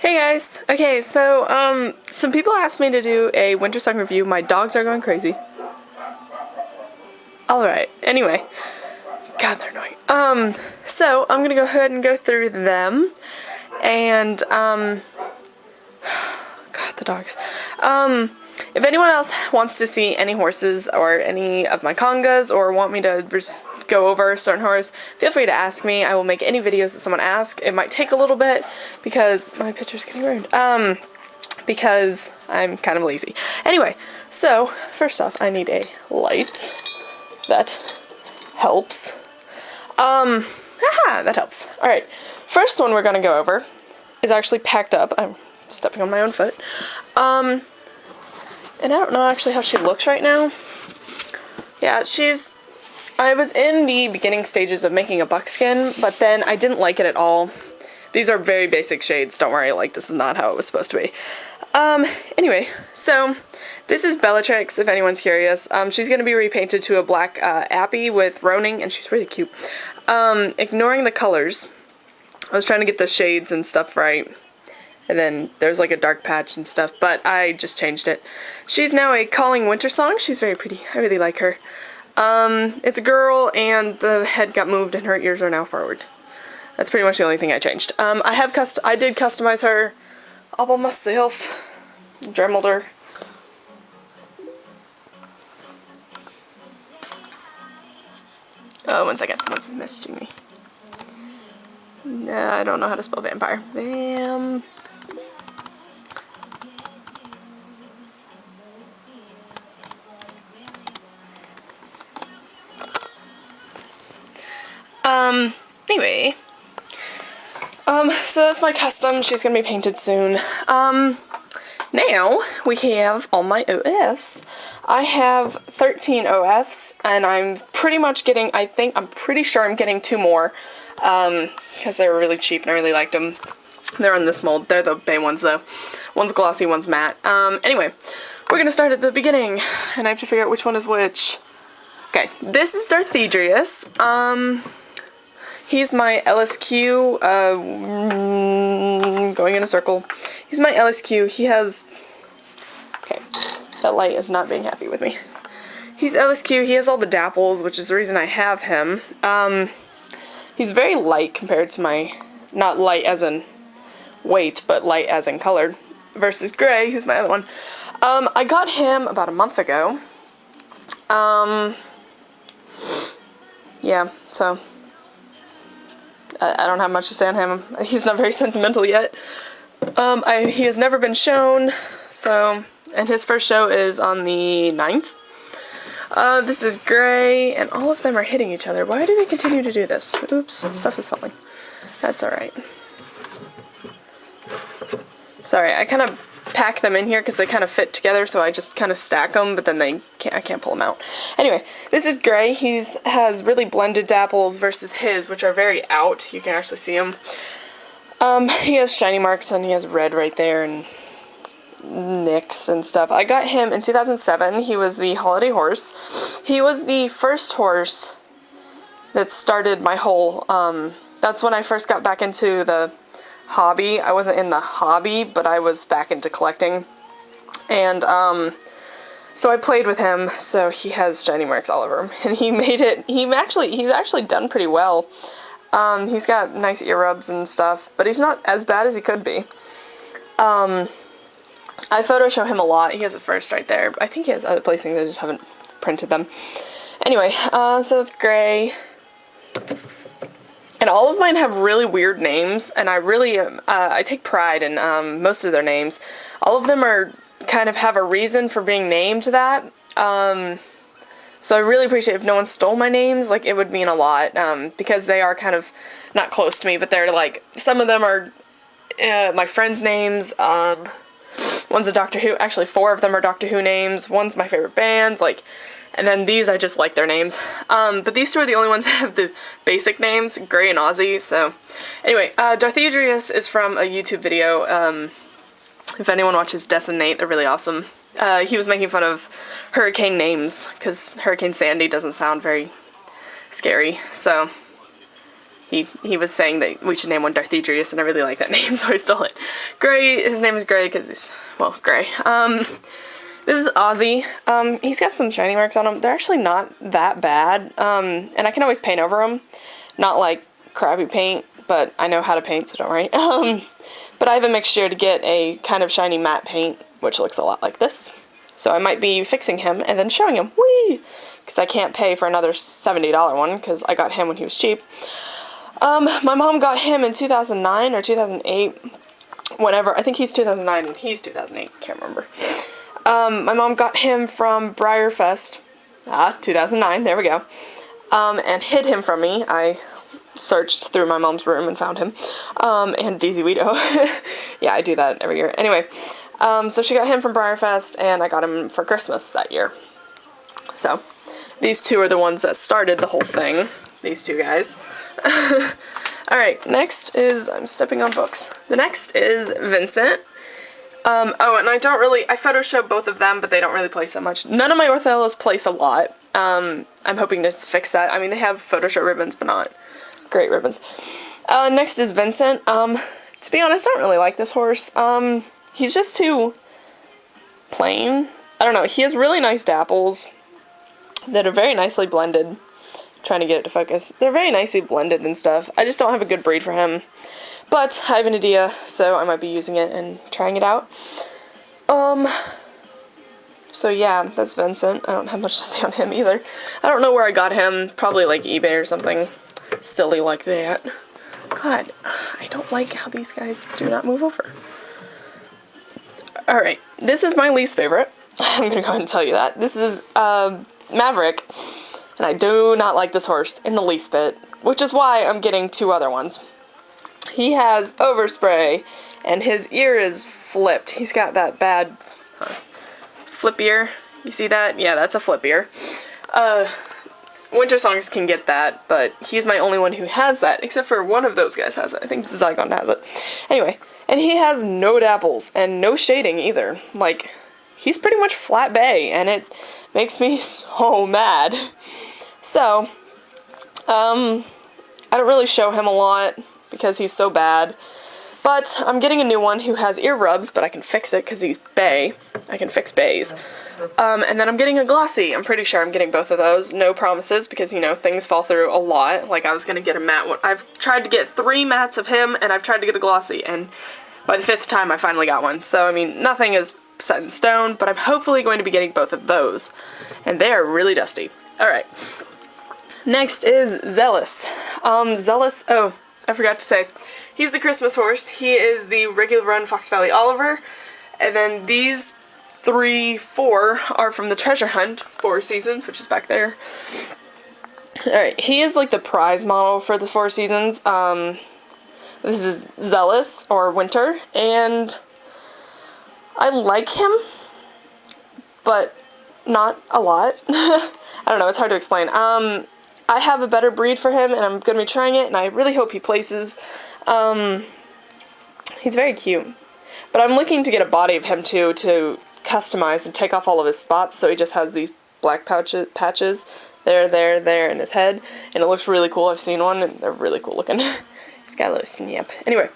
Hey guys! Okay, so, some people asked me to do a winter song review. My dogs are going crazy. Alright, anyway. God, they're annoying. So, I'm gonna go ahead and go through them. And, God, the dogs. If anyone else wants to see any horses or any of my congas or want me to just go over a certain horse, feel free to ask me. I will make any videos that someone asks. It might take a little bit because my picture's getting ruined. Because I'm kind of lazy. Anyway, so first off, I need a light. That helps. Haha, that helps. Alright, first one we're gonna go over is actually packed up. I'm stepping on my own foot. And I don't know actually how she looks right now. Yeah, I was in the beginning stages of making a buckskin, but then I didn't like it at all. These are very basic shades, don't worry, like this is not how it was supposed to be. Anyway, so this is Bellatrix, if anyone's curious. She's gonna be repainted to a black Appy with Roning, and she's really cute. Ignoring the colors. I was trying to get the shades and stuff right. And then there's like a dark patch and stuff, but I just changed it. She's now a Calling Winter Song. She's very pretty. I really like her. It's a girl and the head got moved and her ears are now forward. That's pretty much the only thing I changed. I did customize her all by myself. Dremeled her. Oh, one second. Someone's messaging me. No, I don't know how to spell vampire. Anyway. So that's my custom. She's gonna be painted soon. Now we have all my OFs. I have 13 OFs, and I'm pretty much getting, I'm pretty sure I'm getting 2 more, because they were really cheap and I really liked them. They're in this mold. They're the Bay ones though. One's glossy, one's matte. Anyway, we're gonna start at the beginning, and I have to figure out which one is which. Okay, this is Darthedrius. He's my LSQ, going in a circle. He's my LSQ. He has, okay, that light is not being happy with me. He's LSQ. He has all the dapples, which is the reason I have him. He's very light compared to my, not light as in weight, but light as in colored, versus Gray, who's my other one. I got him about a month ago. Yeah, so I don't have much to say on him. He's not very sentimental yet. He has never been shown, so, and his first show is on the 9th. This is Gray, and all of them are hitting each other. Why do they continue to do this? Oops, stuff is falling. That's alright. Sorry, I kind of pack them in here because they kind of fit together, so I just kind of stack them, but then I can't pull them out. Anyway, this is Gray. Has really blended dapples versus his, which are very out. You can actually see them. He has shiny marks and he has red right there and nicks and stuff. I got him in 2007. He was the holiday horse. He was the first horse that started my whole, that's when I first got back into the hobby. I wasn't in the hobby, but I was back into collecting. And, so I played with him, so he has shiny marks all over him. And he made it, he's actually done pretty well. He's got nice ear rubs and stuff, but he's not as bad as he could be. I photo show him a lot. He has a first right there. I think he has other placings, I just haven't printed them. Anyway, so that's Gray. And all of mine have really weird names, and I really, I take pride in most of their names. All of them are kind of have a reason for being named that. So I really appreciate if no one stole my names, like it would mean a lot, because they are kind of not close to me, but they're like, some of them are my friends' names. One's a Doctor Who, actually 4 of them are Doctor Who names. One's my favorite bands, like. And then these, I just like their names. But these 2 are the only ones that have the basic names, Gray and Ozzy, so. Anyway, Darthedrius is from a YouTube video. If anyone watches Des and Nate, they're really awesome. He was making fun of hurricane names, because Hurricane Sandy doesn't sound very scary, so. he was saying that we should name one Darthedrius, and I really like that name, so I stole it. Gray, his name is Gray because he's, well, gray. This is Ozzy. He's got some shiny marks on him. They're actually not that bad, and I can always paint over them. Not like crappy paint, but I know how to paint, so don't worry. But I have a mixture to get a kind of shiny matte paint, which looks a lot like this. So I might be fixing him and then showing him. Whee! Because I can't pay for another $70 one, because I got him when he was cheap. My mom got him in 2009 or 2008, whenever. I think he's 2009 and he's 2008, can't remember. My mom got him from Briarfest, 2009, there we go, and hid him from me. I searched through my mom's room and found him, and DZ Weedo. Yeah, I do that every year. Anyway, so she got him from Briarfest, and I got him for Christmas that year. So, these two are the ones that started the whole thing, these two guys. Alright, next is, I'm stepping on books. The next is Vincent. Oh, and I Photoshop both of them, but they don't really place that much. None of my Othellos place a lot. I'm hoping to fix that. I mean, they have Photoshop ribbons, but not great ribbons. Next is Vincent. To be honest, I don't really like this horse. He's just too plain. I don't know, he has really nice dapples that are very nicely blended. Trying to get it to focus. They're very nicely blended and stuff. I just don't have a good breed for him. But I have an idea, so I might be using it and trying it out. So yeah, that's Vincent. I don't have much to say on him either. I don't know where I got him. Probably like eBay or something silly like that. God, I don't like how these guys do not move over. Alright, this is my least favorite. I'm gonna go ahead and tell you that. This is Maverick, and I do not like this horse in the least bit, which is why I'm getting two other ones. He has overspray, and his ear is flipped. He's got that bad flip ear. You see that? Yeah, that's a flip ear. Winter Songs can get that, but he's my only one who has that, except for one of those guys has it. I think Zygon has it. Anyway, and he has no dapples, and no shading either. Like, he's pretty much flat bay, and it makes me so mad. So, I don't really show him a lot, because he's so bad. But I'm getting a new one who has ear rubs, but I can fix it because he's bay. I can fix bays. And then I'm getting a glossy. I'm pretty sure I'm getting both of those. No promises, because, you know, things fall through a lot. Like, I was going to get a matte one. I've tried to get 3 mattes of him, and I've tried to get a glossy, and by the 5th time I finally got one. So, I mean, nothing is set in stone, but I'm hopefully going to be getting both of those. And they are really dusty. Alright. Next is Zealous. Zealous, oh, I forgot to say, he's the Christmas horse. He is the regular run Fox Valley Oliver, and then these 4 are from the Treasure Hunt 4 Seasons, which is back there. Alright, he is like the prize model for the 4 Seasons. This is Zealous, or Winter, and I like him, but not a lot. I don't know, it's hard to explain. I have a better breed for him, and I'm going to be trying it, and I really hope he places. He's very cute. But I'm looking to get a body of him, too, to customize and take off all of his spots, so he just has these black patches there in his head, and it looks really cool. I've seen one, and they're really cool looking. He's got a little snap. Anyway,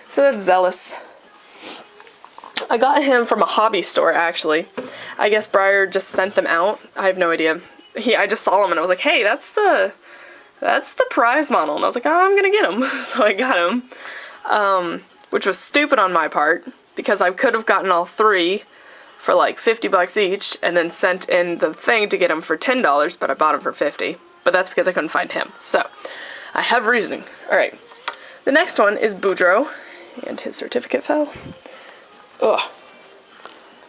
so that's Zealous. I got him from a hobby store, actually. I guess Briar just sent them out. I have no idea. I just saw him and I was like, hey, that's the prize model. And I was like, oh, I'm gonna get him. So I got him. Which was stupid on my part, because I could have gotten all 3 for like $50 each, and then sent in the thing to get him for $10, but I bought him for $50. But that's because I couldn't find him. So, I have reasoning. Alright. The next one is Boudreaux, and his certificate fell. Ugh.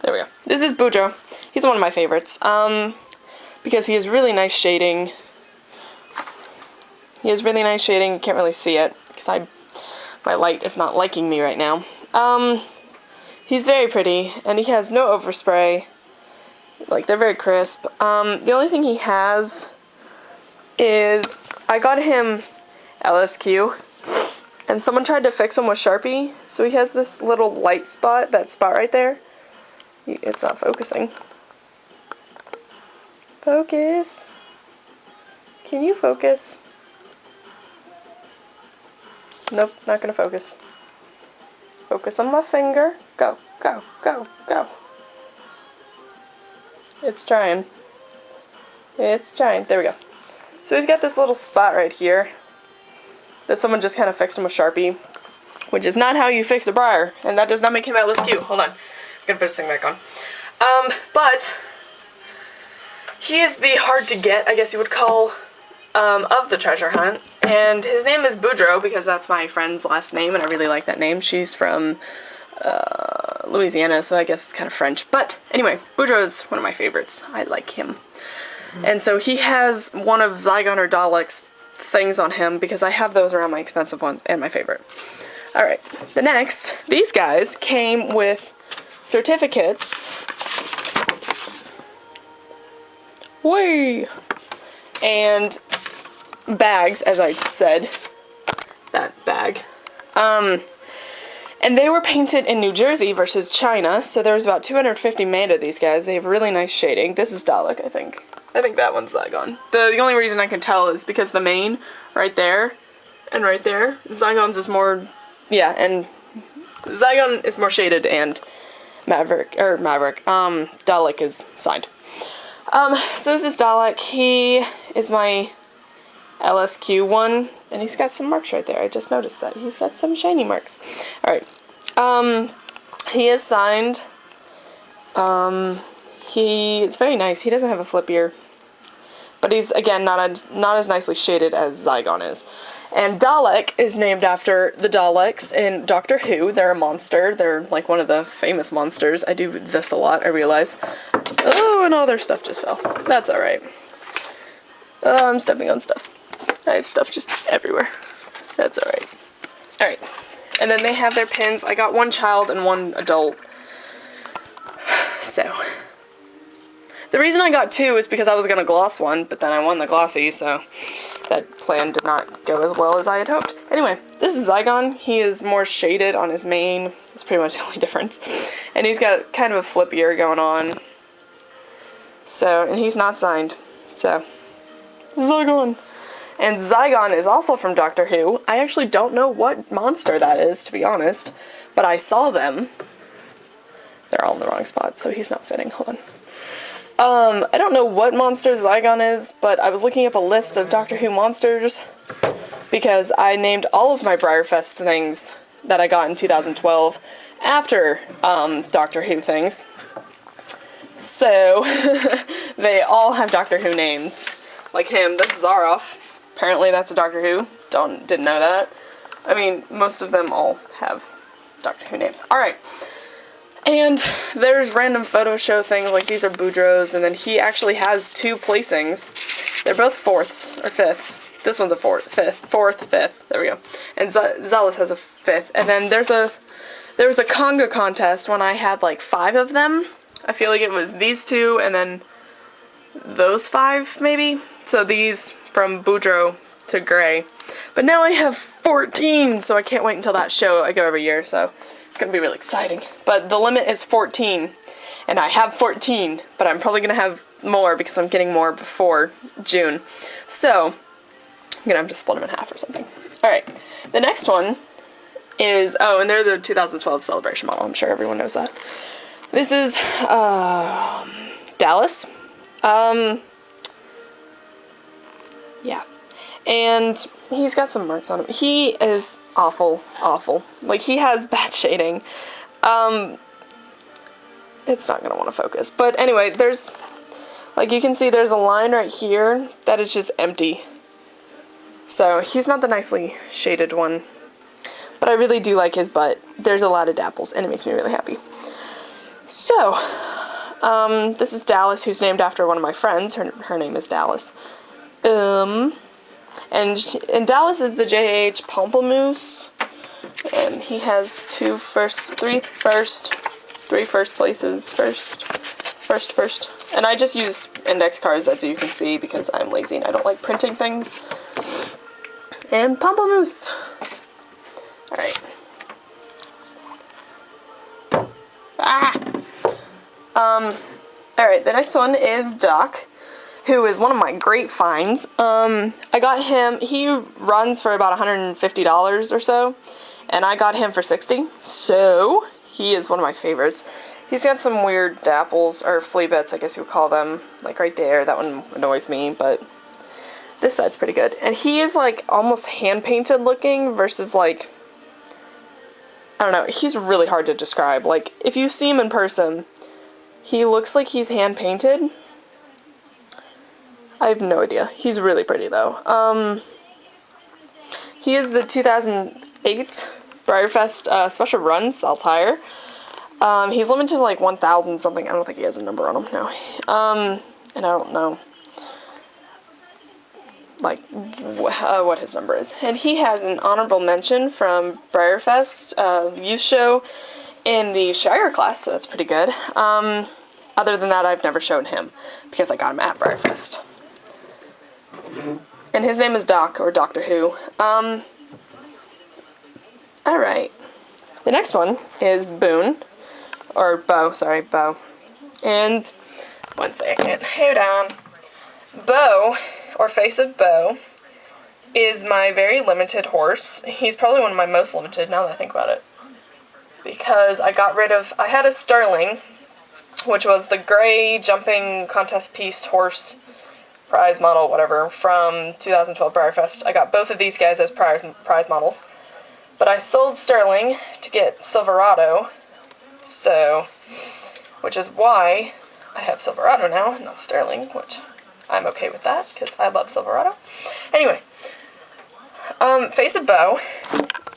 There we go. This is Boudreaux. He's one of my favorites. Because he has really nice shading. He has really nice shading. You can't really see it, because my light is not liking me right now. He's very pretty, and he has no overspray. Like, they're very crisp. The only thing he has is, I got him LSQ, and someone tried to fix him with Sharpie, so he has this little light spot, that spot right there. It's not focusing. Focus. Can you focus? Nope, not gonna focus. Focus on my finger. Go, go, go, go. It's trying. It's trying. There we go. So he's got this little spot right here that someone just kind of fixed him with Sharpie, which is not how you fix a briar, and that does not make him out less cute. Hold on. I'm gonna put this thing back on. But he is the hard to get, I guess you would call, of the treasure hunt, and his name is Boudreaux because that's my friend's last name, and I really like that name. She's from Louisiana, so I guess it's kind of French. But anyway, Boudreaux is one of my favorites. I like him. And so he has one of Zygon or Dalek's things on him because I have those around my expensive one and my favorite. Alright, the next, these guys came with certificates. Whee! And bags, as I said. That bag. And they were painted in New Jersey versus China, so there was about 250 made of these guys. They have really nice shading. This is Dalek, I think. I think that one's Zygon. The only reason I can tell is because the mane, right there, and right there, Zygon's is more, yeah, and Zygon is more shaded, and Dalek is signed. So this is Dalek. He is my LSQ one, and he's got some marks right there. I just noticed that. He's got some shiny marks. Alright. He is signed. He is very nice. He doesn't have a flip ear. But he's, again, not as nicely shaded as Zygon is. And Dalek is named after the Daleks in Doctor Who. They're a monster. They're like one of the famous monsters. I do this a lot, I realize. Oh, and all their stuff just fell. That's alright. I'm stepping on stuff. I have stuff just everywhere. That's alright. Alright. And then they have their pins. I got one child and one adult. So. The reason I got two is because I was going to gloss one, but then I won the glossy, so that plan did not go as well as I had hoped. Anyway, this is Zygon. He is more shaded on his mane. That's pretty much the only difference. And he's got kind of a flip ear going on. So, and he's not signed. So, Zygon. And Zygon is also from Doctor Who. I actually don't know what monster that is, to be honest. But I saw them. They're all in the wrong spot, so he's not fitting. Hold on. I don't know what monster Zygon is, but I was looking up a list of Doctor Who monsters because I named all of my Briarfest things that I got in 2012 after Doctor Who things. So, they all have Doctor Who names. Like him, that's Zaroff. Apparently that's a Doctor Who. Didn't know that. I mean, most of them all have Doctor Who names. Alright. And there's random photo show things, like these are Boudreaux's, and then he actually has two placings. They're both fourths, or fifths. This one's a fourth, fifth, there we go. And Zealous has a fifth. And then there was a Conga contest when I had like 5 of them. I feel like it was these two, and then those 5, maybe? So these from Boudreaux to Gray. But now I have 14, so I can't wait until that show. I go every year, so it's going to be really exciting. But the limit is 14, and I have 14, but I'm probably going to have more because I'm getting more before June. So, I'm going to have to split them in half or something. Alright, the next one is, oh, and they're the 2012 Celebration model. I'm sure everyone knows that. This is, Dallas. Yeah. And he's got some marks on him. He is awful, awful. Like, he has bad shading. It's not going to want to focus. But anyway, there's, like, you can see there's a line right here that is just empty. So, he's not the nicely shaded one. But I really do like his butt. There's a lot of dapples, and it makes me really happy. So, this is Dallas, who's named after one of my friends. Her name is Dallas. And Dallas is the JH Pamplemousse, and he has 3 first places, first. And I just use index cards, as you can see, because I'm lazy and I don't like printing things. And Pamplemousse. Alright. Alright, the next one is Doc. who is one of my great finds. I got him, he runs for about $150 or so, and I got him for $60, so he is one of my favorites. He's got some weird dapples, or flea bits, I guess you would call them, like right there. That one annoys me, but this side's pretty good. And he is like almost hand-painted looking versus like, I don't know, he's really hard to describe. Like, if you see him in person, he looks like he's hand-painted. I have no idea. He's really pretty though. He is the 2008 Briarfest Special Run Saltire. He's limited to like 1,000 something. I don't think he has a number on him, no. And I don't know like what his number is. And he has an honorable mention from Briarfest youth show in the Shire class, so that's pretty good. Other than that, I've never shown him because I got him at Briarfest. And his name is Doc, or Doctor Who. Alright. The next one is Boone. Or Bo, sorry, Bo. And, one second, hold on. Bo, or Face of Bo, is my very limited horse. He's probably one of my most limited now that I think about it. Because I got rid of, I had a Sterling, which was the gray jumping contest piece horse prize model, whatever, from 2012 Briarfest. I got both of these guys as prize models. But I sold Sterling to get Silverado, so, which is why I have Silverado now, not Sterling, which I'm okay with that, because I love Silverado. Anyway, Face of Bo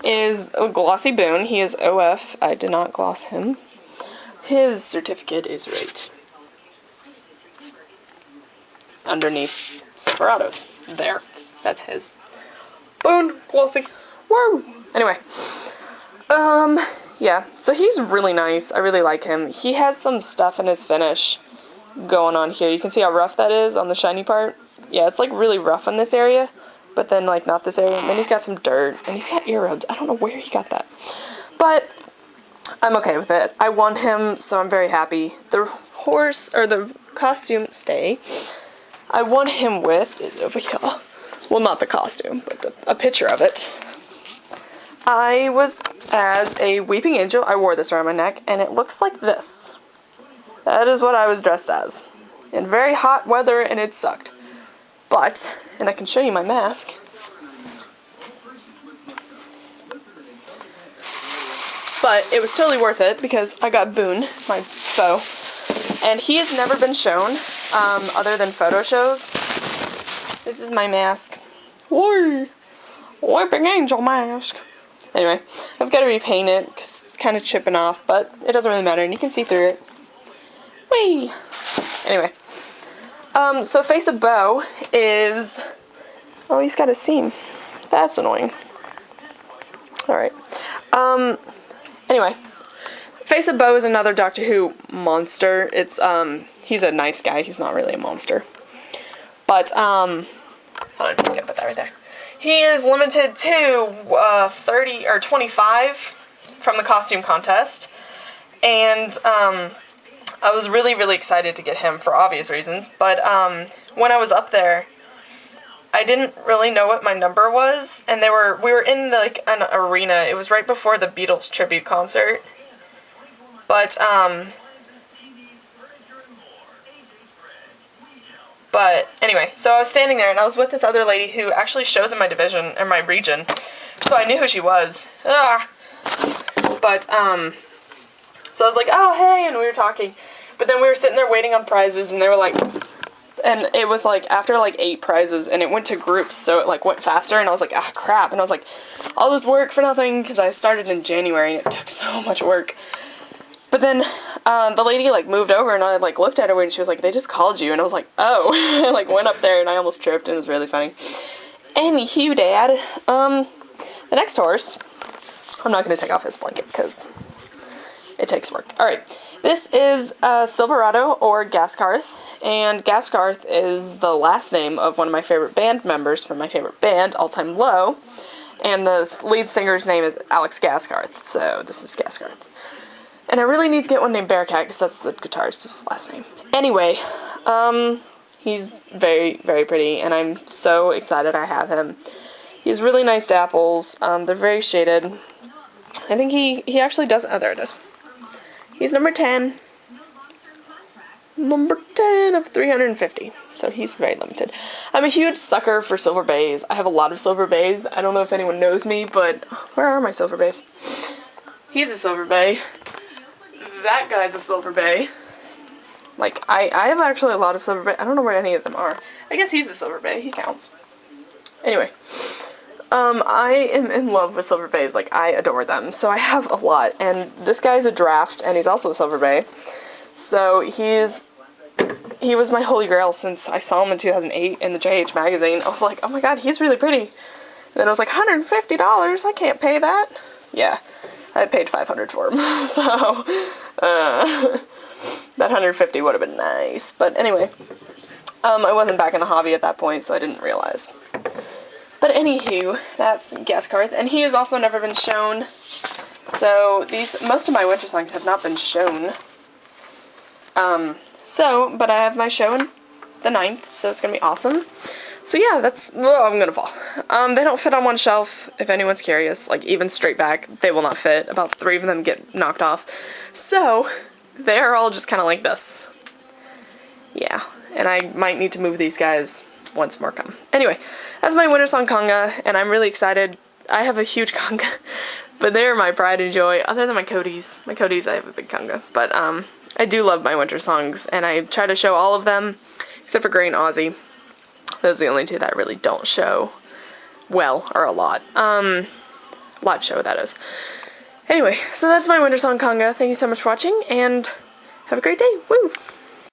is a glossy Boone. He is OF. I did not gloss him. His certificate is right underneath Silverado's. There. That's his. Boone, glossy. Woo! Anyway. Yeah. So he's really nice. I really like him. He has some stuff in his finish going on here. You can see how rough that is on the shiny part. Yeah, it's like really rough in this area, but then like not this area. And then he's got some dirt, and he's got ear rubs. I don't know where he got that. But I'm okay with it. I won him, so I'm very happy. The horse, or the costume, I won him with, is over here. Well, not the costume, but a picture of it. I was as a weeping angel. I wore this around my neck, and it looks like this. That is what I was dressed as. In very hot weather, and it sucked. But, and I can show you my mask. But it was totally worth it because I got Boone, my foe, and he has never been shown other than photo shows. This is my mask. Woo! Weeping angel mask. Anyway, I've got to repaint it because it's kind of chipping off, but it doesn't really matter, and you can see through it. Whee! Anyway, so Face of Bo is, oh, he's got a seam. That's annoying. Alright. Anyway, Face of Bo is another Doctor Who monster. It's, he's a nice guy. He's not really a monster. But, hold on, I'm gonna put that right there. He is limited to 30 or 25 from the costume contest, and I was really, really excited to get him for obvious reasons. But when I was up there, I didn't really know what my number was, and we were in like an arena. It was right before the Beatles tribute concert, but anyway, so I was standing there, and I was with this other lady who actually shows in my division, or my region, so I knew who she was. Ugh. But, so I was like, oh, hey, and we were talking, but then we were sitting there waiting on prizes, and they were like, and it was like, after like 8 prizes, and it went to groups, so it like went faster, and I was like, ah, crap, and I was like, all this work for nothing, because I started in January, and it took so much work. But then, the lady, like, moved over, and I, like, looked at her, and she was like, they just called you, and I was like, oh. I, like, went up there, and I almost tripped, and it was really funny. Anywho, Dad, the next horse, I'm not going to take off his blanket, because it takes work. Alright, this is, Silverado, or Gaskarth, and Gaskarth is the last name of one of my favorite band members from my favorite band, All Time Low, and the lead singer's name is Alex Gaskarth, so this is Gaskarth. And I really need to get one named Bearcat, because that's the guitarist's last name. Anyway, He's very, very pretty, and I'm so excited I have him. He has really nice dapples. They're very shaded. I think he actually does, oh, there it is. He's number 10. Number 10 of 350. So he's very limited. I'm a huge sucker for silver bays. I have a lot of silver bays. I don't know if anyone knows me, but where are my silver bays? He's a silver bay. That guy's a silver bay. Like, I have actually a lot of silver bays. I don't know where any of them are. I guess he's a silver bay. He counts. Anyway. I am in love with silver bays. Like, I adore them. So I have a lot. And this guy's a draft, and he's also a silver bay. So he was my holy grail since I saw him in 2008 in the JH magazine. I was like, oh my god, he's really pretty. And then I was like, $150? I can't pay that. Yeah, I paid $500 for him. So, that $150 would have been nice. But anyway, I wasn't back in the hobby at that point, so I didn't realize. But anywho, that's Gaskarth, and he has also never been shown. So most of my winter songs have not been shown. But I have my show on the 9th, so it's gonna be awesome. So yeah, I'm gonna fall. They don't fit on one shelf, if anyone's curious. Like, even straight back, they will not fit. About 3 of them get knocked off. So, they're all just kind of like this. Yeah, and I might need to move these guys once more come. Anyway, that's my winter song conga, and I'm really excited. I have a huge conga, but they're my pride and joy, other than my Cody's. My Cody's, I have a big conga. But, I do love my winter songs, and I try to show all of them, except for Gray and Aussie. Those are the only two that I really don't show well, or a lot. Live show, that is. Anyway, so that's my winter song conga. Thank you so much for watching, and have a great day. Woo!